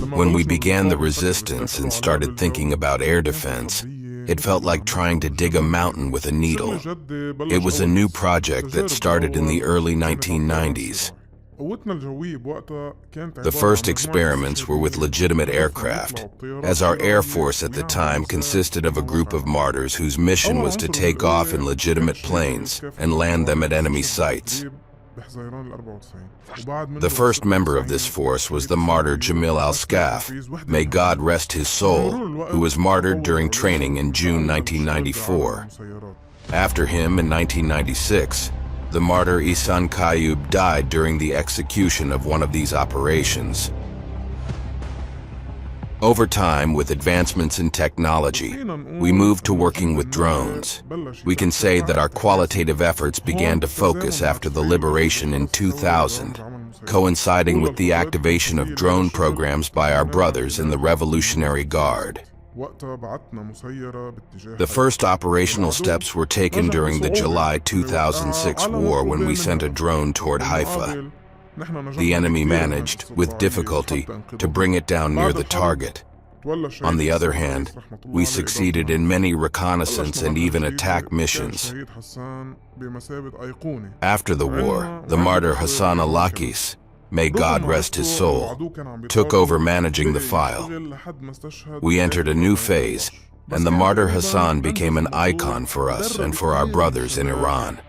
When we began the resistance and started thinking about air defense, it felt like trying to dig a mountain with a needle. It was a new project that started in the early 1990s. The first experiments were with legitimate aircraft, as our Air Force at the time consisted of a group of martyrs whose mission was to take off in legitimate planes and land them at enemy sites. The first member of this force was the martyr Jamil al-Skaf, may God rest his soul, who was martyred during training in June 1994. After him, in 1996, the martyr Ihsan Qayyub died during the execution of one of these operations. Over time, with advancements in technology, we moved to working with drones. We can say that our qualitative efforts began to focus after the liberation in 2000, coinciding with the activation of drone programs by our brothers in the Revolutionary Guard. The first operational steps were taken during the July 2006 war when we sent a drone toward Haifa. The enemy managed, with difficulty, to bring it down near the target. On the other hand, we succeeded in many reconnaissance and even attack missions. After the war, the martyr Hassan al-Lakis, may God rest his soul, took over managing the file. We entered a new phase, and the martyr Hassan became an icon for us and for our brothers in Iran.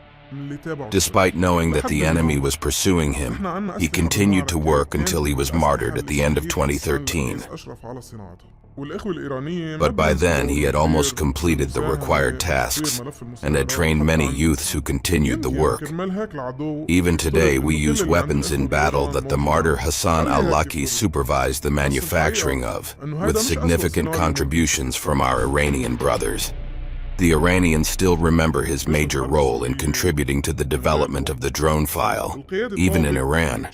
Despite knowing that the enemy was pursuing him, he continued to work until he was martyred at the end of 2013. But by then, he had almost completed the required tasks and had trained many youths who continued the work. Even today, we use weapons in battle that the martyr Hassan al-Laki supervised the manufacturing of, with significant contributions from our Iranian brothers. The Iranians still remember his major role in contributing to the development of the drone file, even in Iran.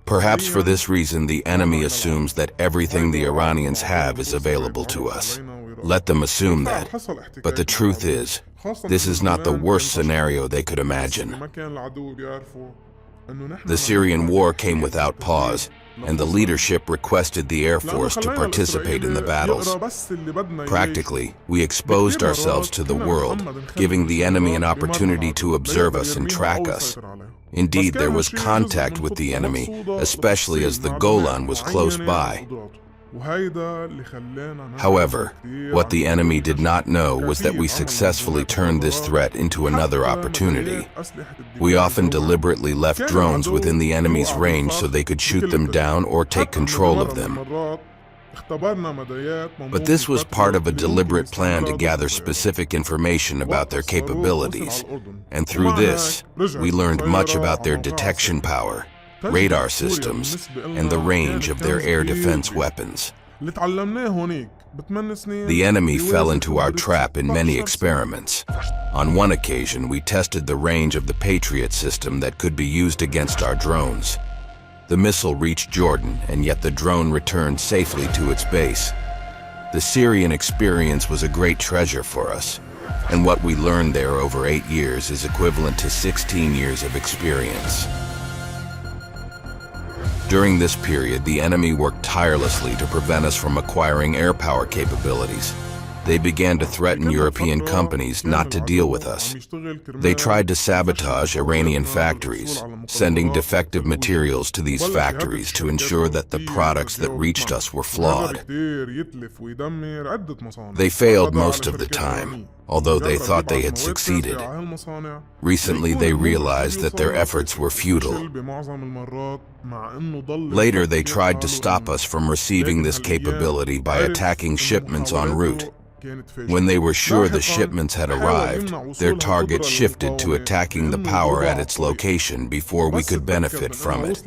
Perhaps for this reason, the enemy assumes that everything the Iranians have is available to us. Let them assume that. But the truth is, this is not the worst scenario they could imagine. The Syrian war came without pause, and the leadership requested the Air Force to participate in the battles. Practically, we exposed ourselves to the world, giving the enemy an opportunity to observe us and track us. Indeed, there was contact with the enemy, especially as the Golan was close by. However, what the enemy did not know was that we successfully turned this threat into another opportunity. We often deliberately left drones within the enemy's range so they could shoot them down or take control of them. But this was part of a deliberate plan to gather specific information about their capabilities, and through this, we learned much about their detection power, radar systems, and the range of their air defense weapons. The enemy fell into our trap in many experiments. On one occasion, we tested the range of the Patriot system that could be used against our drones. The missile reached Jordan, and yet the drone returned safely to its base. The Syrian experience was a great treasure for us, and what we learned there over 8 years is equivalent to 16 years of experience. During this period, the enemy worked tirelessly to prevent us from acquiring air power capabilities. They began to threaten European companies not to deal with us. They tried to sabotage Iranian factories, sending defective materials to these factories to ensure that the products that reached us were flawed. They failed most of the time, although they thought they had succeeded. Recently, they realized that their efforts were futile. Later, they tried to stop us from receiving this capability by attacking shipments en route. When they were sure the shipments had arrived, their target shifted to attacking the power at its location before we could benefit from it.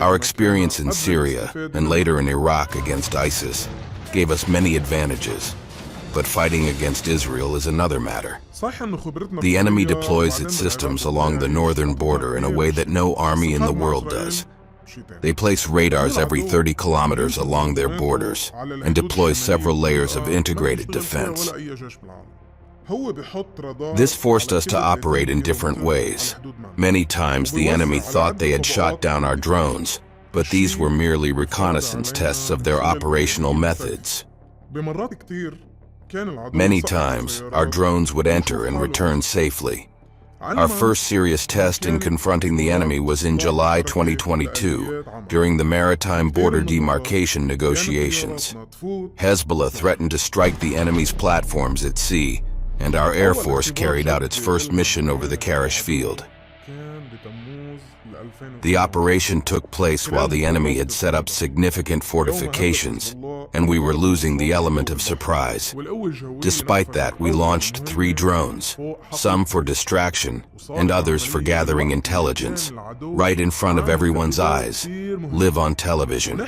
Our experience in Syria, and later in Iraq against ISIS, gave us many advantages. But fighting against Israel is another matter. The enemy deploys its systems along the northern border in a way that no army in the world does. They place radars every 30 kilometers along their borders and deploy several layers of integrated defense. This forced us to operate in different ways. Many times the enemy thought they had shot down our drones, but these were merely reconnaissance tests of their operational methods. Many times, our drones would enter and return safely. Our first serious test in confronting the enemy was in July 2022, during the maritime border demarcation negotiations. Hezbollah threatened to strike the enemy's platforms at sea, and our Air Force carried out its first mission over the Karish field. The operation took place while the enemy had set up significant fortifications, and we were losing the element of surprise. Despite that, we launched 3 drones, some for distraction and others for gathering intelligence, right in front of everyone's eyes, live on television.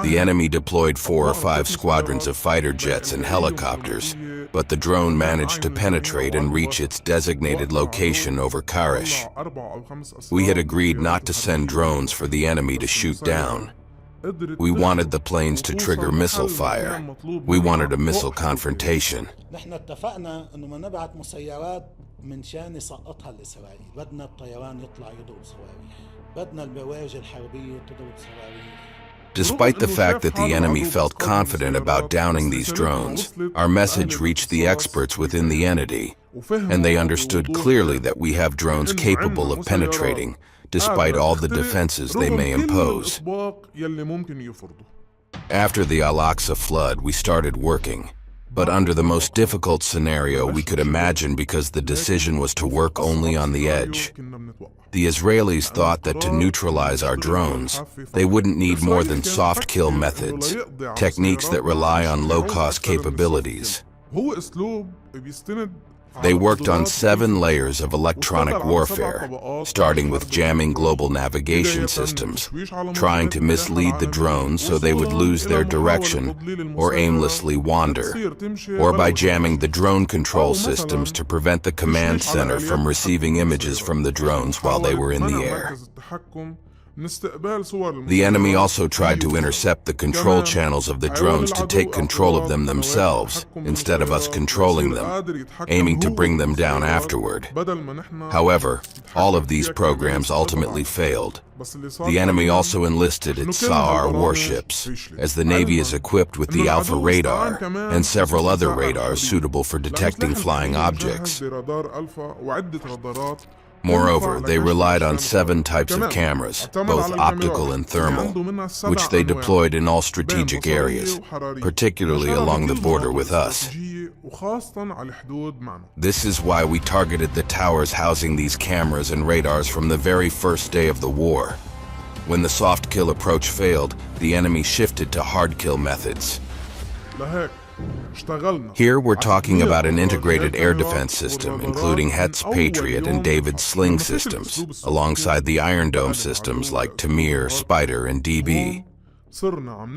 The enemy deployed 4 or 5 squadrons of fighter jets and helicopters, but the drone managed to penetrate and reach its designated location over Karish. We had agreed not to send drones for the enemy to shoot down. We wanted the planes to trigger missile fire. We wanted a missile confrontation. Despite the fact that the enemy felt confident about downing these drones, our message reached the experts within the entity, and they understood clearly that we have drones capable of penetrating, despite all the defenses they may impose. After the Al-Aqsa flood, we started working, but under the most difficult scenario we could imagine because the decision was to work only on the edge. The Israelis thought that to neutralize our drones, they wouldn't need more than soft kill methods, techniques that rely on low-cost capabilities. They worked on 7 layers of electronic warfare, starting with jamming global navigation systems, trying to mislead the drones so they would lose their direction or aimlessly wander, or by jamming the drone control systems to prevent the command center from receiving images from the drones while they were in the air. The enemy also tried to intercept the control channels of the drones to take control of them themselves, instead of us controlling them, aiming to bring them down afterward. However, all of these programs ultimately failed. The enemy also enlisted its Saeqeh warships, as the Navy is equipped with the Alpha radar and several other radars suitable for detecting flying objects. Moreover, they relied on 7 types of cameras, both optical and thermal, which they deployed in all strategic areas, particularly along the border with us. This is why we targeted the towers housing these cameras and radars from the very first day of the war. When the soft kill approach failed, the enemy shifted to hard kill methods. Here we're talking about an integrated air defense system, including Het's Patriot and David's Sling systems, alongside the Iron Dome systems like Tamir, Spider, and DB.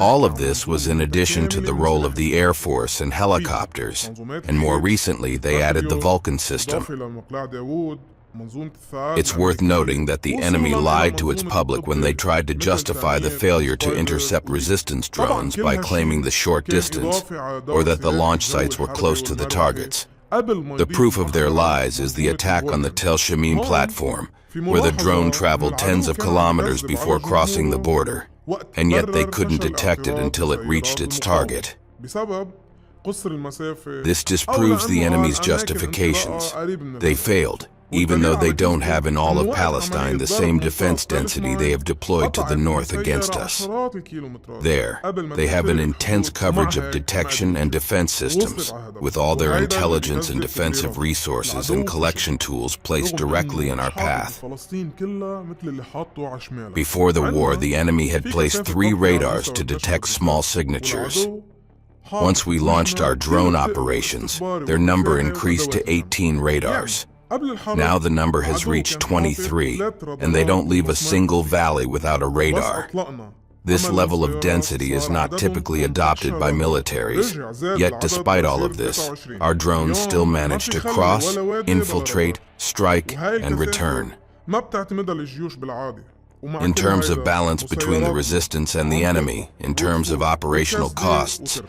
All of this was in addition to the role of the Air Force and helicopters, and more recently they added the Vulcan system. It's worth noting that the enemy lied to its public when they tried to justify the failure to intercept resistance drones by claiming the short distance, or that the launch sites were close to the targets. The proof of their lies is the attack on the Tel Shamim platform, where the drone traveled tens of kilometers before crossing the border, and yet they couldn't detect it until it reached its target. This disproves the enemy's justifications. They failed, even though they don't have in all of Palestine the same defense density they have deployed to the north against us. There, they have an intense coverage of detection and defense systems, with all their intelligence and defensive resources and collection tools placed directly in our path. Before the war, the enemy had placed 3 radars to detect small signatures. Once we launched our drone operations, their number increased to 18 radars. Now the number has reached 23, and they don't leave a single valley without a radar. This level of density is not typically adopted by militaries, yet despite all of this, our drones still manage to cross, infiltrate, strike, and return. In terms of balance between the resistance and the enemy, in terms of operational costs,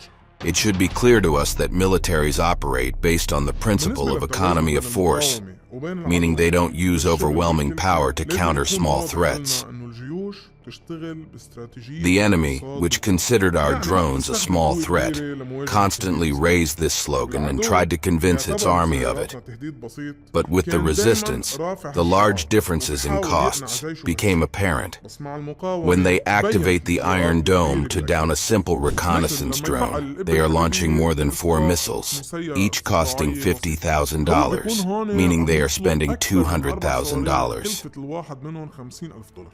It should be clear to us that militaries operate based on the principle of economy of force, meaning they don't use overwhelming power to counter small threats. The enemy, which considered our drones a small threat, constantly raised this slogan and tried to convince its army of it. But with the resistance, the large differences in costs became apparent. When they activate the Iron Dome to down a simple reconnaissance drone, they are launching more than 4 missiles, each costing $50,000, meaning they are spending $200,000.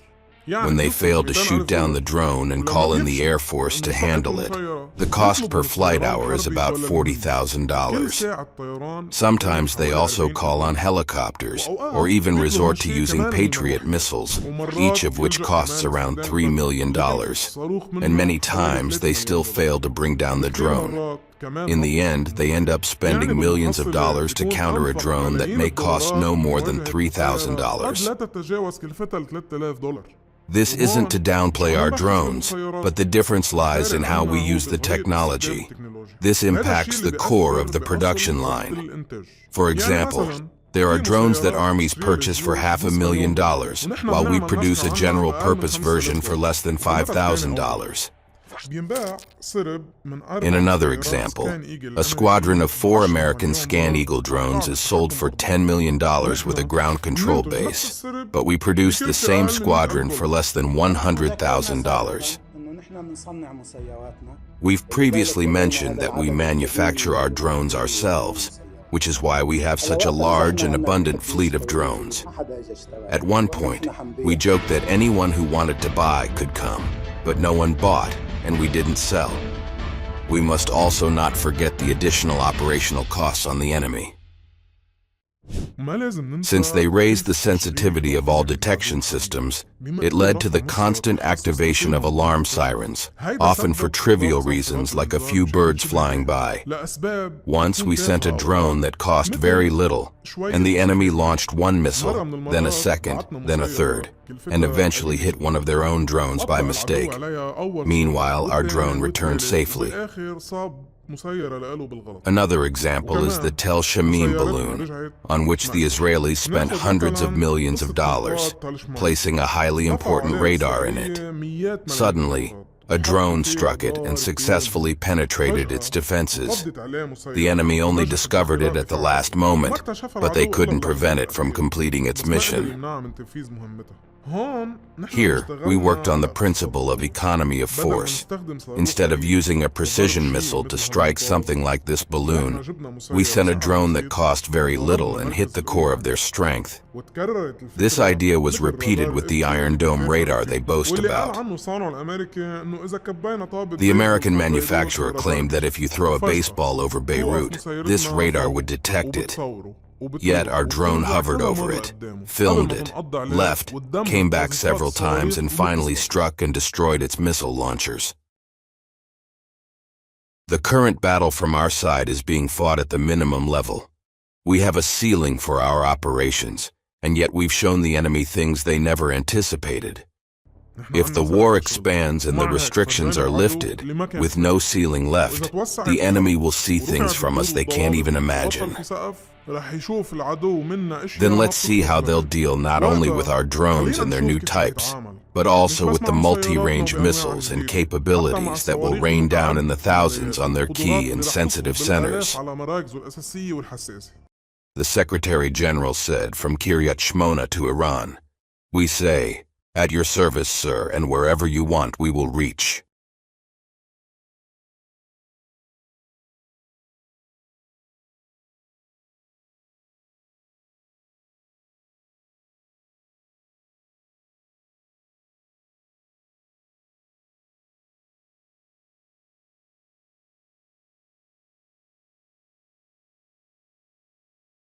When they fail to shoot down the drone and call in the Air Force to handle it, the cost per flight hour is about $40,000. Sometimes they also call on helicopters, or even resort to using Patriot missiles, each of which costs around $3 million. And many times they still fail to bring down the drone. In the end, they end up spending millions of dollars to counter a drone that may cost no more than $3,000. This isn't to downplay our drones, but the difference lies in how we use the technology. This impacts the core of the production line. For example, there are drones that armies purchase for $500,000, while we produce a general-purpose version for less than $5,000. In another example, a squadron of 4 American Scan Eagle drones is sold for $10 million with a ground control base, but we produce the same squadron for less than $100,000. We've previously mentioned that we manufacture our drones ourselves, which is why we have such a large and abundant fleet of drones. At one point, we joked that anyone who wanted to buy could come, but no one bought, and we didn't sell. We must also not forget the additional operational costs on the enemy. Since they raised the sensitivity of all detection systems, it led to the constant activation of alarm sirens, often for trivial reasons like a few birds flying by. Once we sent a drone that cost very little, and the enemy launched 1 missile, then a second, then a third, and eventually hit one of their own drones by mistake. Meanwhile, our drone returned safely. Another example is the Tel Shamim balloon, on which the Israelis spent hundreds of millions of dollars, placing a highly important radar in it. Suddenly, a drone struck it and successfully penetrated its defenses. The enemy only discovered it at the last moment, but they couldn't prevent it from completing its mission. Here, we worked on the principle of economy of force. Instead of using a precision missile to strike something like this balloon, we sent a drone that cost very little and hit the core of their strength. This idea was repeated with the Iron Dome radar they boast about. The American manufacturer claimed that if you throw a baseball over Beirut, this radar would detect it. Yet our drone hovered over it, filmed it, left, came back several times, and finally struck and destroyed its missile launchers. The current battle from our side is being fought at the minimum level. We have a ceiling for our operations, and yet we've shown the enemy things they never anticipated. If the war expands and the restrictions are lifted, with no ceiling left, the enemy will see things from us they can't even imagine. Then let's see how they'll deal not only with our drones and their new types, but also with the multi-range missiles and capabilities that will rain down in the thousands on their key and sensitive centers. The Secretary General said from Kiryat Shmona to Iran, "We say, at your service, sir, and wherever you want we will reach."